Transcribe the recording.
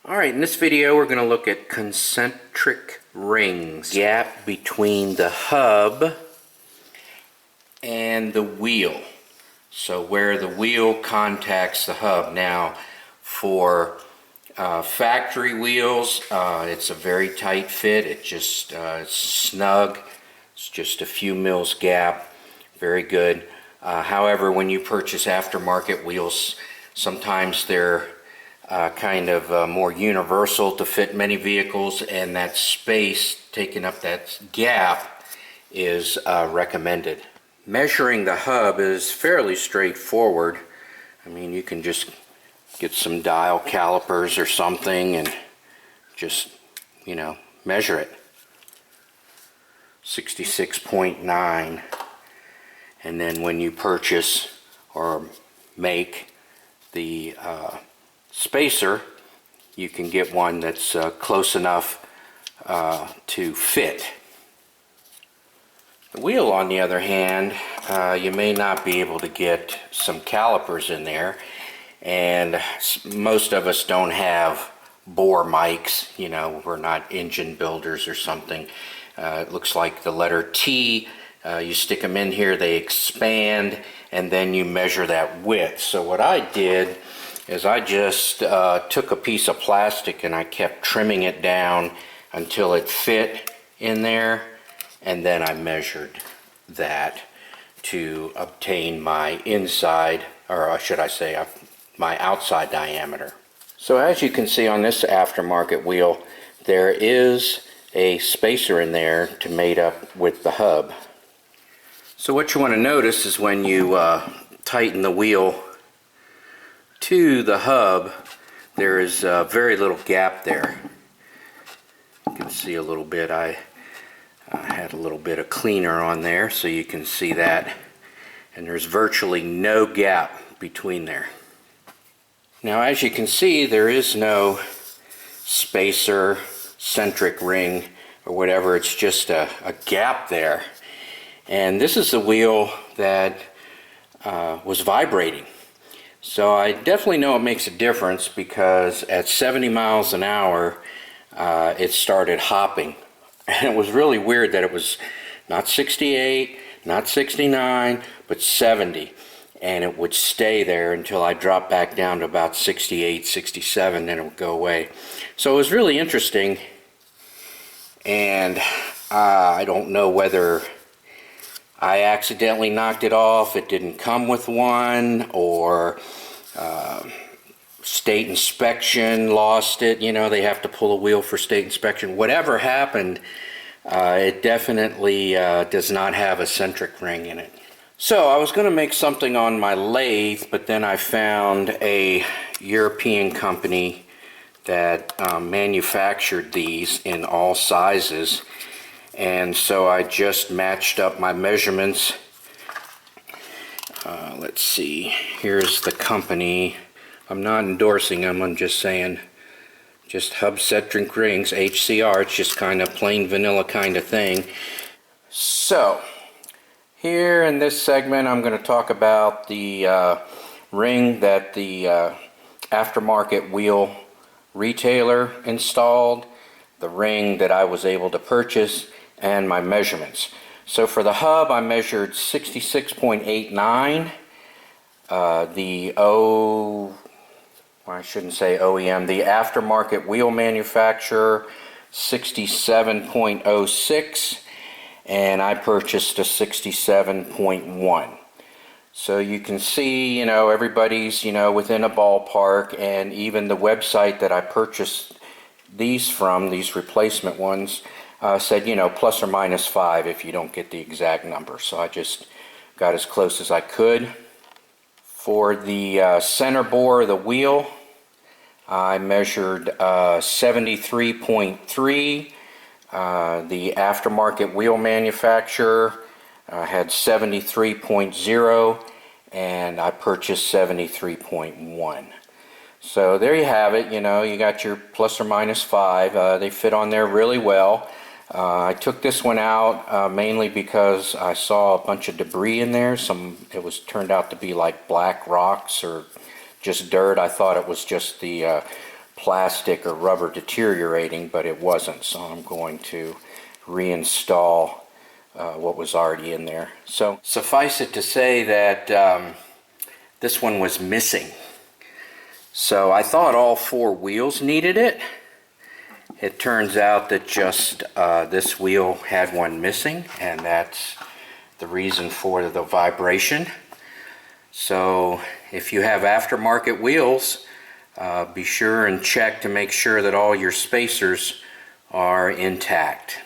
Alright, in this video we're going to look at concentric rings. Gap between the hub and the wheel. So where the wheel contacts the hub. Now for factory wheels, it's a very tight fit. It's snug. It's just a few mils gap. Very good. However, when you purchase aftermarket wheels, sometimes they're kind of more universal to fit many vehicles, and that space, taking up that gap, is recommended. Measuring the hub is fairly straightforward. I mean, you can just get some dial calipers or something and just, measure it. 66.9. And then when you purchase or make the spacer, you can get one that's close enough to fit. The wheel, on the other hand, you may not be able to get some calipers in there, and most of us don't have bore mics. We're not engine builders or something. It looks like the letter T. You stick them in here, they expand, and then you measure that width. So what I did is I just took a piece of plastic and I kept trimming it down until it fit in there, and then I measured that to obtain my inside, or should I say my outside diameter. So as you can see on this aftermarket wheel, there is a spacer in there to mate up with the hub. So what you want to notice is when you tighten the wheel to the hub, there is very little gap there. You can see a little bit. I had a little bit of cleaner on there so you can see that, and there's virtually no gap between there. Now as you can see, there is no spacer, centric ring, or whatever. It's just a gap there. And this is the wheel that was vibrating. So I definitely know it makes a difference, because at 70 miles an hour it started hopping. And it was really weird that it was not 68, not 69, but 70. And it would stay there until I dropped back down to about 68, 67, then it would go away. So it was really interesting. And I don't know whether I accidentally knocked it off, it didn't come with one, or state inspection lost it. They have to pull a wheel for state inspection. Whatever happened, it definitely does not have a centric ring in it. So I was going to make something on my lathe, but then I found a European company that manufactured these in all sizes. And so I just matched up my measurements. Let's see, here's the company. I'm not endorsing them, I'm just saying, just hub centric rings, HCR. It's just kind of plain vanilla kind of thing. So here in this segment I'm going to talk about the ring that the aftermarket wheel retailer installed, the ring that I was able to purchase, and my measurements. So for the hub, I measured 66.89. I shouldn't say OEM, the aftermarket wheel manufacturer, 67.06, and I purchased a 67.1. So you can see, everybody's, within a ballpark, and even the website that I purchased these from, these replacement ones, said, plus or minus 5 if you don't get the exact number. So I just got as close as I could. For the center bore of the wheel, I measured 73.3. The aftermarket wheel manufacturer had 73.0, and I purchased 73.1. So there you have it. You got your plus or minus 5. They fit on there really well. I took this one out mainly because I saw a bunch of debris in there. It turned out to be like black rocks or just dirt. I thought it was just the plastic or rubber deteriorating, but it wasn't, so I'm going to reinstall what was already in there. So suffice it to say that this one was missing. So I thought all four wheels needed it. It turns out that just this wheel had one missing, and that's the reason for the vibration. So if you have aftermarket wheels, be sure and check to make sure that all your spacers are intact.